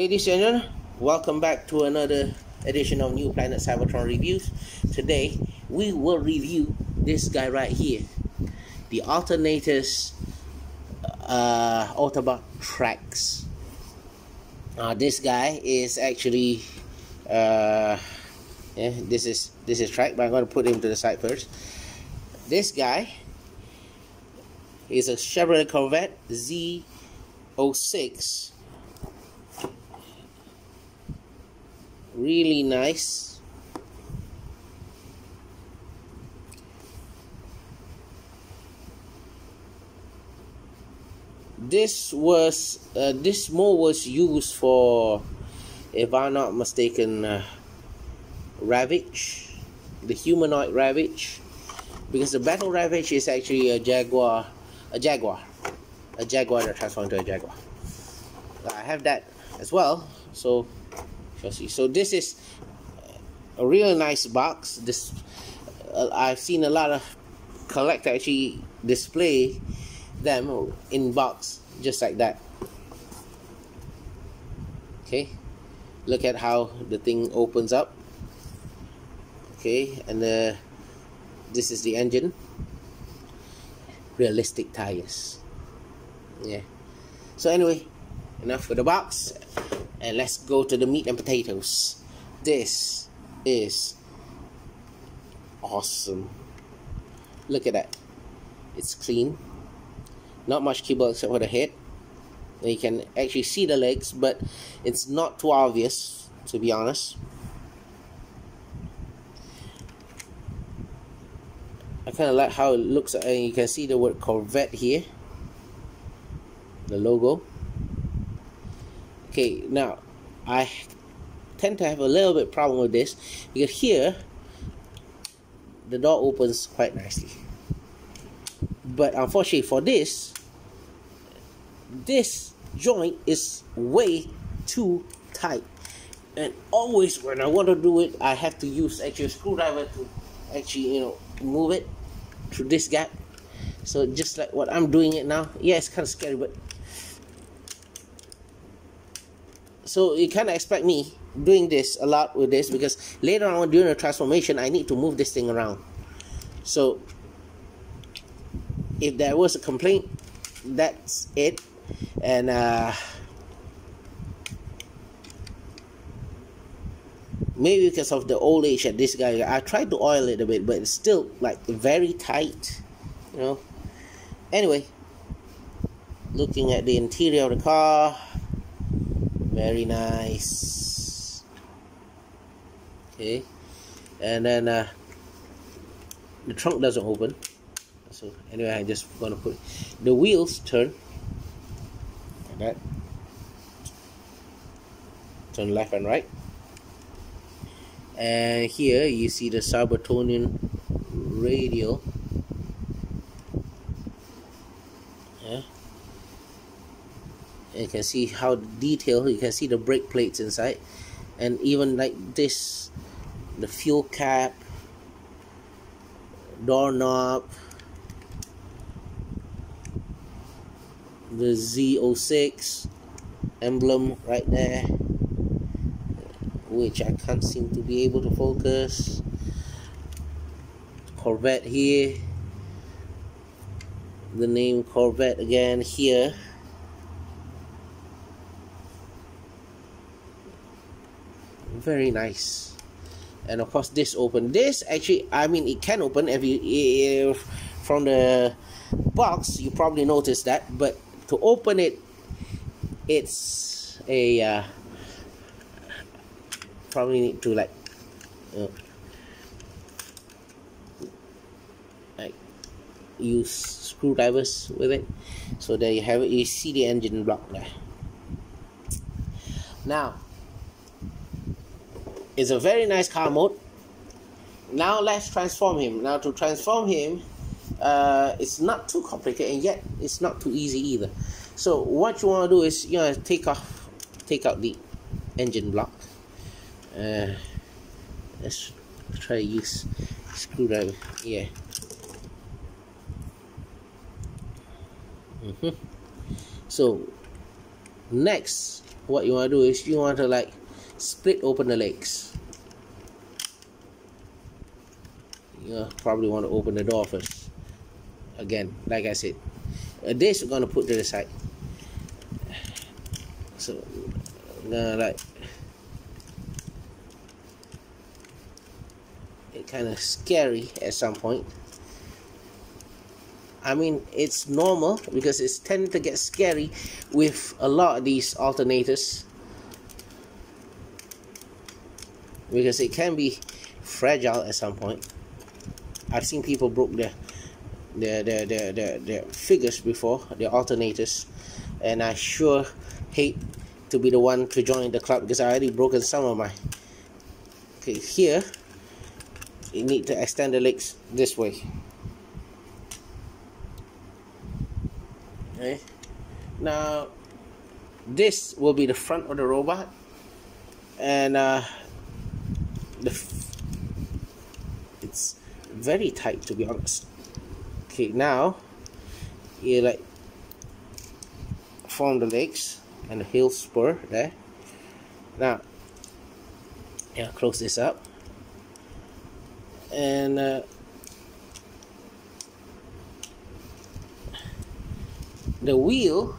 Ladies and gentlemen, welcome back to another edition of New Planet Cyber-Tron Reviews. Today, we will review this guy right here, the Alternators Autobot tracks. This guy is actually, this is track, but I'm going to put him to the side first. This guy is a Chevrolet Corvette Z06. Really nice. This mode was used for, if I'm not mistaken, Ravage, the humanoid Ravage, because the battle Ravage is actually a Jaguar that transforms into a Jaguar. I have that as well, so shall see. So this is a really nice box. This I've seen a lot of collectors actually display them in box just like that. Okay, look at how the thing opens up. Okay, and this is the engine. Realistic tires. Yeah. So anyway, enough for the box, and let's go to the meat and potatoes. This is awesome. Look at that. It's clean. Not much keyboard except for the head. You can actually see the legs, but it's not too obvious, to be honest. I kind of like how it looks, and you can see the word Corvette here, the logo. Okay, now I tend to have a little bit problem with this, because here the door opens quite nicely, but unfortunately for this joint is way too tight, and always when I want to do it, I have to use actually a screwdriver to actually, move it through this gap. So just like what I'm doing it now. Yeah, it's kind of scary, but so you kind of expect me doing this a lot with this, because later on during the transformation I need to move this thing around. So if there was a complaint, that's it. And maybe because of the old age at this guy, I tried to oil it a bit, but it's still like very tight, Anyway, looking at the interior of the car, very nice. Okay, and then the trunk doesn't open. So anyway, I'm just gonna put the wheels turn like that. Turn left and right. And here you see the Cyber-Tron radio. Yeah. And you can see how detailed. You can see the brake plates inside, and even like this, the fuel cap, doorknob, the Z06 emblem right there, which I can't seem to be able to focus. Corvette here, the name Corvette again here. Very nice. And of course this open. This actually, I mean, it can open if from the box, you probably noticed that, but to open it, it's a probably need to like use screwdrivers with it. So there you have it. You see the engine block there. Now it's a very nice car mode. Now let's transform him. Now to transform him, it's not too complicated, and yet it's not too easy either. So what you want to do is take out the engine block. Let's try to use screwdriver. Yeah. So next what you want to do is you want to like split open the legs. You probably want to open the door first. Again, like I said, this we're gonna put to the side. So like it kind of scary at some point. I mean, it's normal because it's tended to get scary with a lot of these alternators, because it can be fragile at some point. I've seen people broke their figures before, their alternators, and I sure hate to be the one to join the club because I already broken some of my. Okay, here you need to extend the legs this way. Okay, now this will be the front of the robot, and it's very tight, to be honest. Okay, now you like form the legs and the heel spur there. Now yeah, close this up, and the wheel,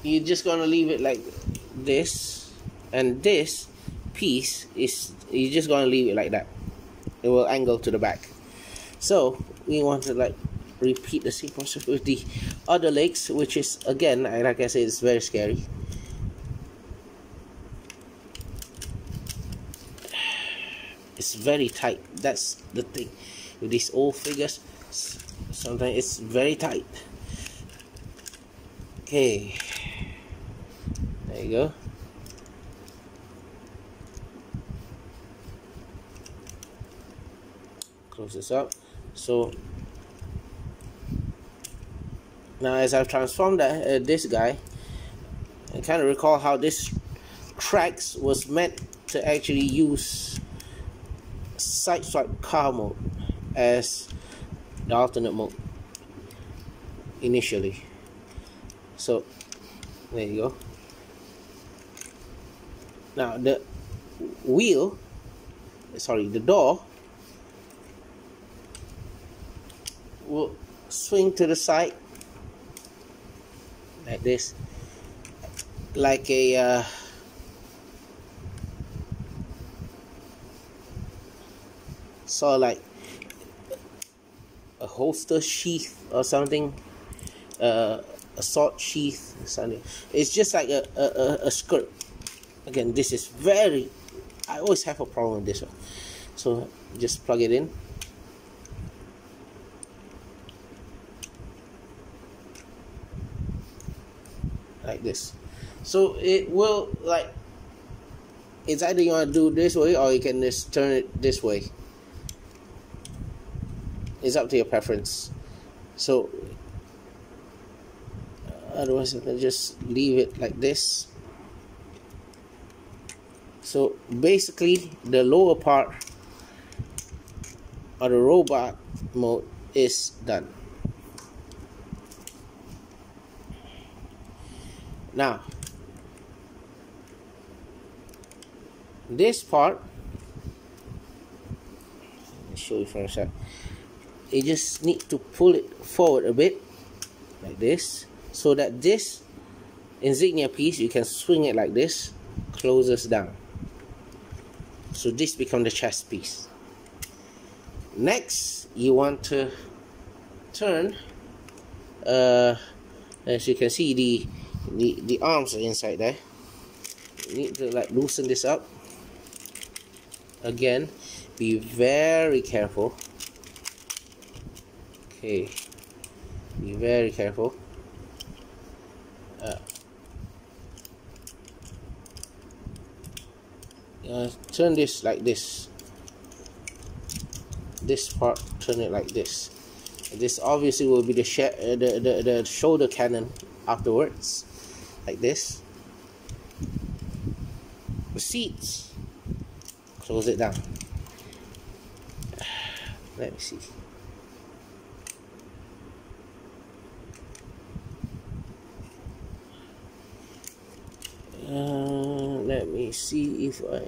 you're just gonna leave it like this, and this piece is, you're just gonna leave it like that. It will angle to the back. So we want to like repeat the same process with the other legs, which is, again, like I said, it's very scary. It's very tight. That's the thing with these old figures. Sometimes it's very tight. Okay, there you go. Close this up. So now as I've transformed this guy, I kind of recall how this tracks was meant to actually use side swipe car mode as the alternate mode initially. So there you go. Now the wheel, sorry, the door will swing to the side like this, like a sort of like a holster sheath or something, a sword sheath or something. It's just like a skirt. Again, this is very, I always have a problem with this one. So just plug it in. Like this. So it will, like, it's either you want to do this way or you can just turn it this way. It's up to your preference. So otherwise I can just leave it like this. So basically the lower part of the robot mode is done. Now this part, let me show you for a sec. You just need to pull it forward a bit like this, so that this insignia piece, you can swing it like this, closes down. So this becomes the chest piece. Next, you want to turn, as you can see, the arms are inside there. You need to like loosen this up. Again, be very careful. Okay, be very careful. Turn this like this. This part, turn it like this. This obviously will be the shoulder cannon afterwards, like this. The seats, close it down. Let me see. Let me see if I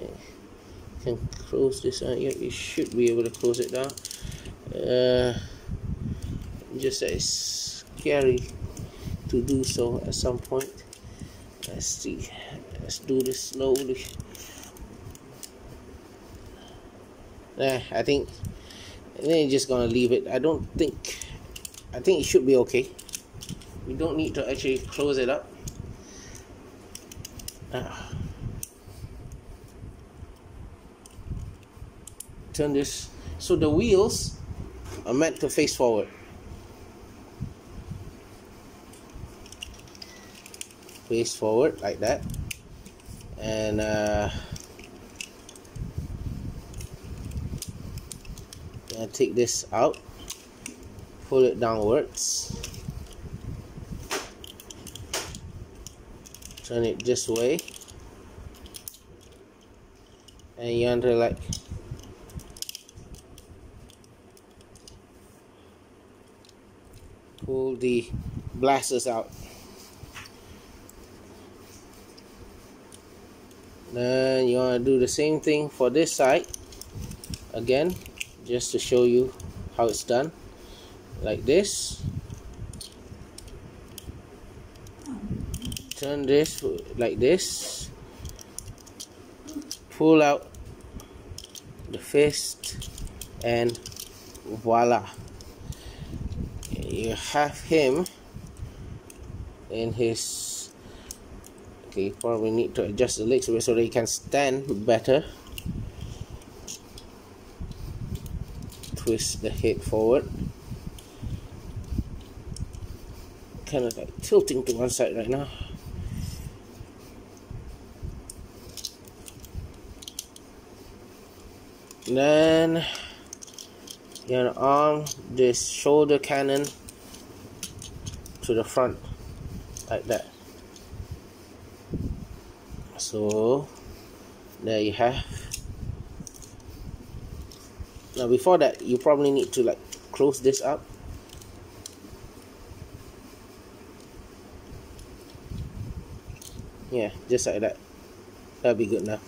can close this on. Yeah, you should be able to close it down. Just it's scary to do so at some point. Let's see. Let's do this slowly. I think you're just gonna leave it. I think it should be okay. You don't need to actually close it up. Turn this. So the wheels are meant to face forward. Face forward like that. And take this out, pull it downwards, turn it this way, and you want to like pull the blasters out. Then you want to do the same thing for this side again, just to show you how it's done. Like this. Turn this like this. Pull out the fist, and voila. You have him in his... Okay, you probably need to adjust the legs so that he can stand better. Twist the head forward. Kind of like tilting to one side right now. Then you're gonna arm this shoulder cannon to the front like that. So there you have. Now before that, you probably need to like close this up. Yeah, just like that. That'll be good now.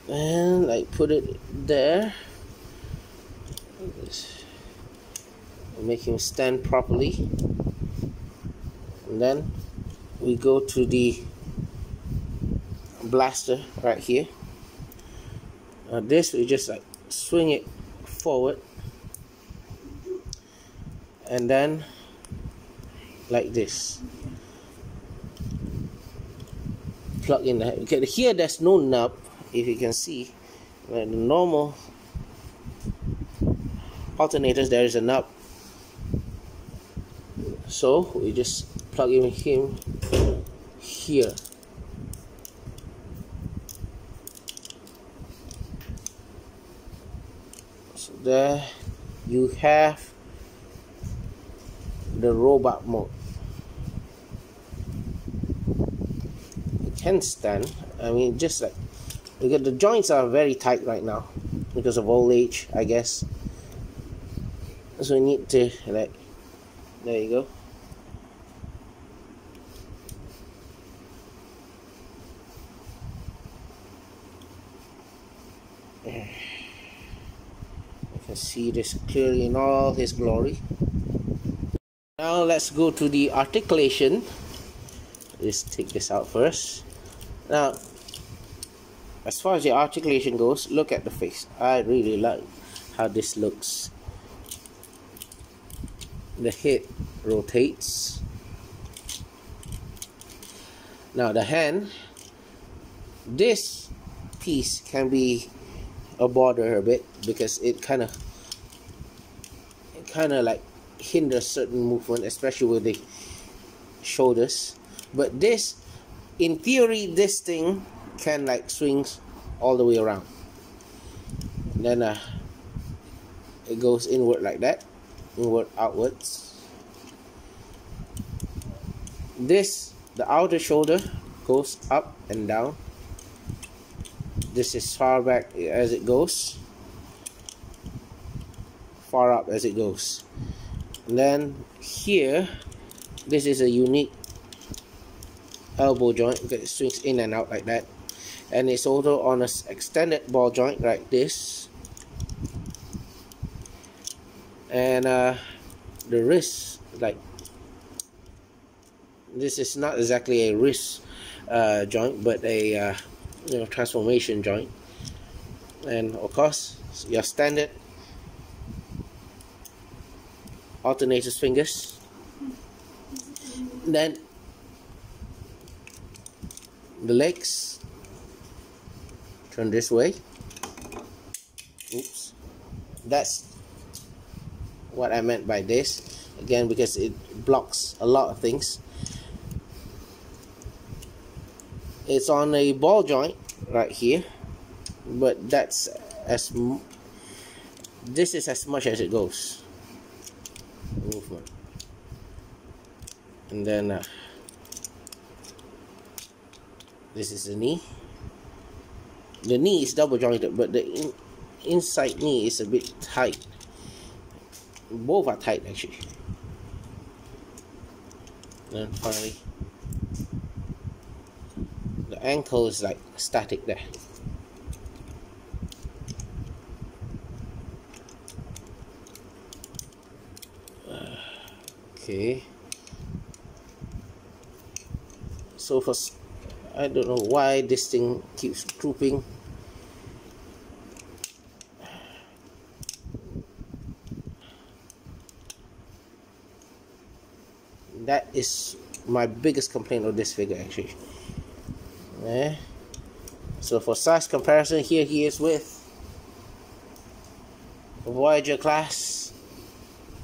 And like put it there. Make him stand properly. And then we go to the blaster right here. This we just like swing it forward, and then like this. Plug in the head. Okay, here there's no nub, if you can see. The normal alternators there is a nub, so we just plug in him here. So there you have the robot mode. It can stand. I mean, just like, because the joints are very tight right now because of old age, I guess. So we need to like, there you go. You can see this clearly in all his glory. Now let's go to the articulation. Let's take this out first. Now, as far as the articulation goes, look at the face. I really like how this looks. The head rotates. Now the hand, this piece can be a border a bit because it kind of like hinders certain movement, especially with the shoulders. But this, in theory, this thing can like swings all the way around. And then it goes inward like that, inward outwards. This, the outer shoulder, goes up and down. This is far back as it goes, far up as it goes. And then here, this is a unique elbow joint because it swings in and out like that, and it's also on an extended ball joint like this, and the wrist, like this is not exactly a wrist joint, but a transformation joint, and of course your standard alternators fingers. Then the legs turn this way. Oops, that's what I meant by this, again, because it blocks a lot of things. It's on a ball joint right here, but that's this is as much as it goes. Movement. And then this is the knee. The knee is double jointed, but the inside knee is a bit tight. Both are tight actually. And finally, the ankle is like static there. Okay. So first, I don't know why this thing keeps drooping. That is my biggest complaint of this figure actually. So for size comparison, here he is with Voyager class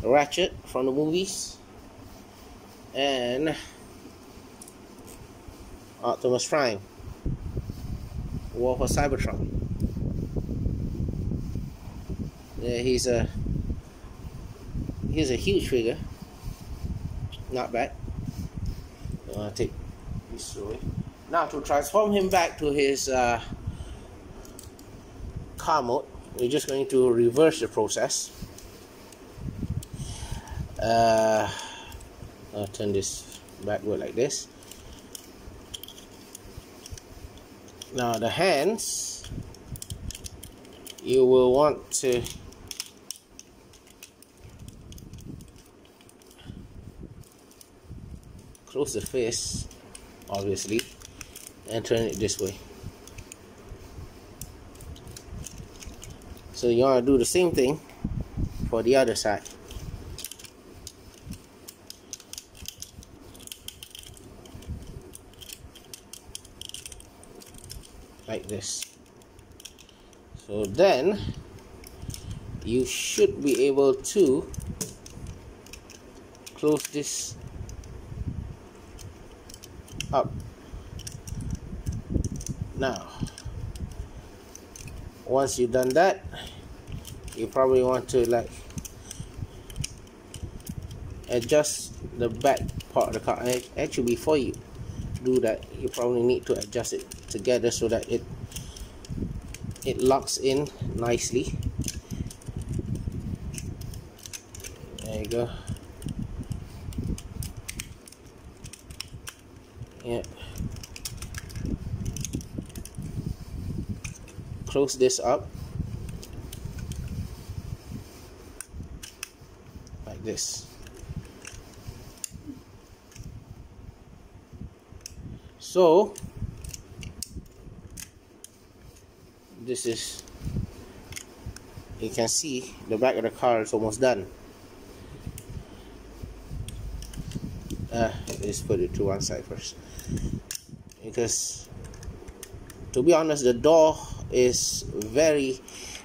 Ratchet from the movies, and Optimus Prime, War for Cyber-Tron. Yeah, he's a huge figure. Not bad. I'll take this away. Now to transform him back to his car mode, we're just going to reverse the process. I'll turn this backward like this. Now the hands, you will want to close the fist, obviously, and turn it this way. So you want to do the same thing for the other side. Like this. So then you should be able to close this up. Now once you've done that, you probably want to like adjust the back part of the car. Actually, before you do that, you probably need to adjust it together so that it locks in nicely. There you go. Yeah. Close this up like this. So this is, you can see the back of the car is almost done. Let's put it to one side first, because to be honest, the door is very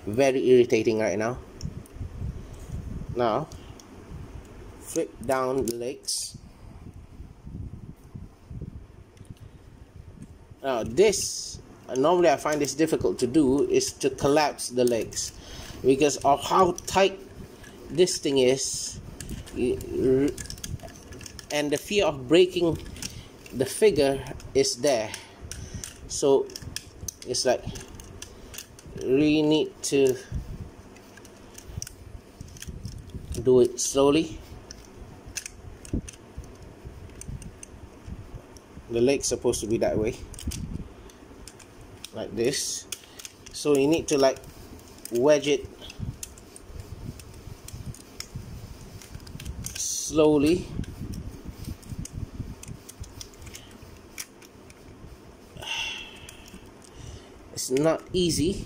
irritating right now. Now flip down the legs. Now this, normally I find this difficult to do, is to collapse the legs because of how tight this thing is, and the fear of breaking the figure is there. So it's like really need to do it slowly. the leg's supposed to be that way, like this. So you need to like wedge it slowly. It's not easy.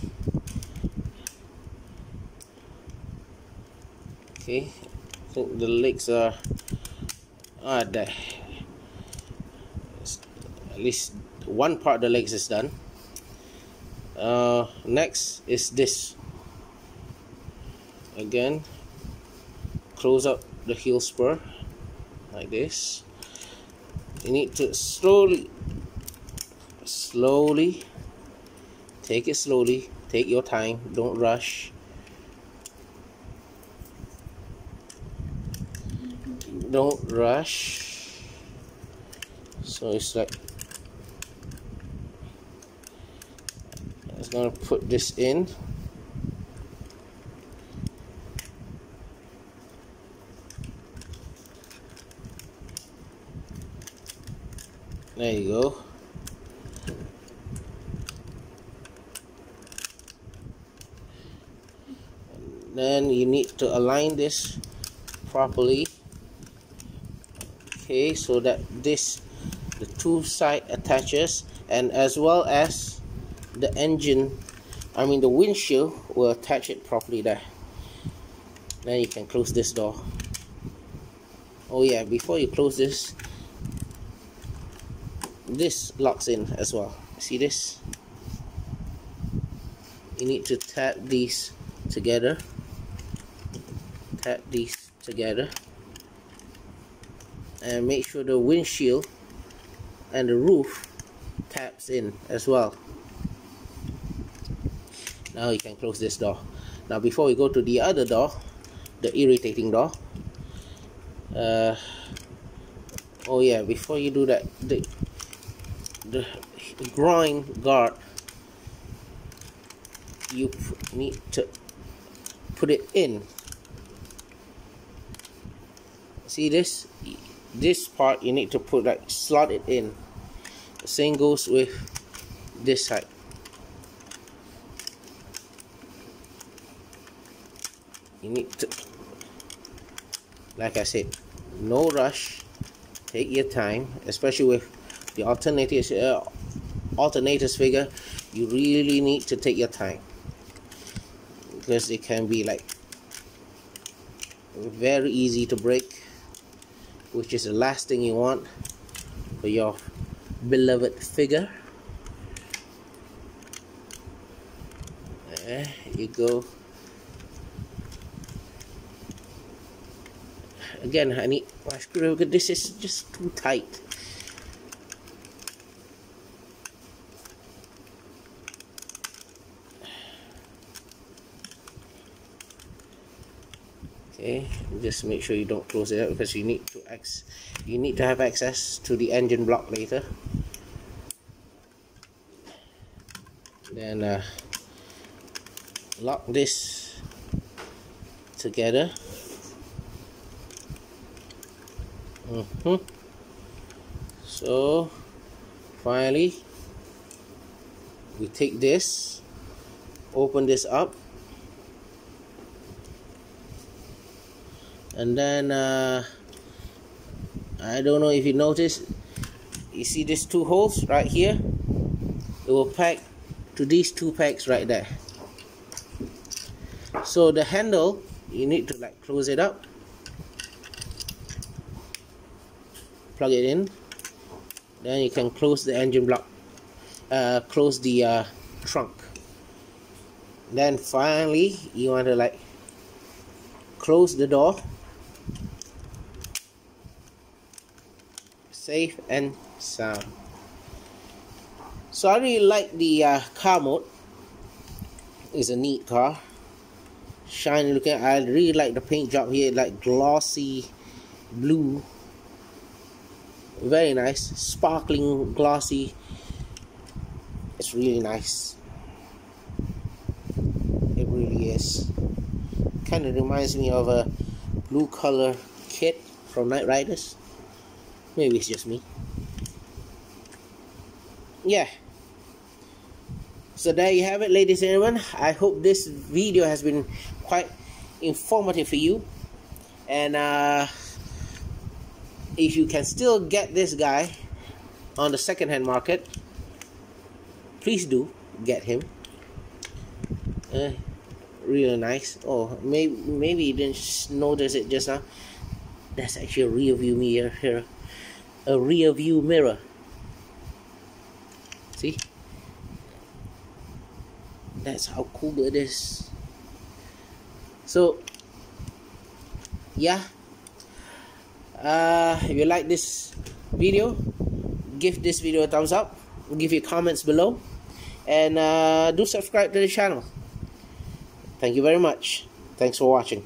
Okay, I think the legs are there. At least one part of the legs is done. Next is this. Again, close up the heel spur like this. You need to slowly take it slowly, take your time, don't rush. Don't rush. So it's like, it's gonna put this in. There you go. And then you need to align this properly. Okay, so that the two side attaches, and as well as the engine, I mean the windshield, will attach it properly there. Then you can close this door. Oh yeah, before you close this locks in as well. See this? You need to tap these together. Tap these together. And make sure the windshield and the roof taps in as well. Now you can close this door. Now before we go to the other door, the irritating door, oh yeah, before you do that, the groin guard, you need to put it in. See this? This part you need to put, like, slot it in. The same goes with this side. You need to, like I said, no rush. Take your time, especially with the alternators figure. You really need to take your time, because it can be like very easy to break, which is the last thing you want for your beloved figure. There you go. Again, I need my screwdriver. This is just too tight. Okay, just make sure you don't close it up, because you need to have access to the engine block later. Then lock this together. So finally we take this, open this up, and then I don't know if you notice, you see these two holes right here? It will pack to these two pegs right there. So the handle, you need to like close it up, plug it in, then you can close the engine block, close the trunk. Then finally you want to like close the door, safe and sound. So I really like the car mode. It's a neat car, shiny looking. I really like the paint job here, like glossy blue, very nice, sparkling glossy. It's really nice. It really is. Kind of reminds me of a blue color kit from Knight Riders. Maybe it's just me. yeah, so there you have it, ladies and gentlemen. I hope this video has been quite informative for you, and if you can still get this guy on the second-hand market, please do get him. Really nice. Oh, maybe you didn't notice it just now. That's actually a rear view mirror here. A rear view mirror. See? That's how cool it is. So yeah, if you like this video, give this video a thumbs up, give your comments below, and do subscribe to the channel. Thank you very much. Thanks for watching.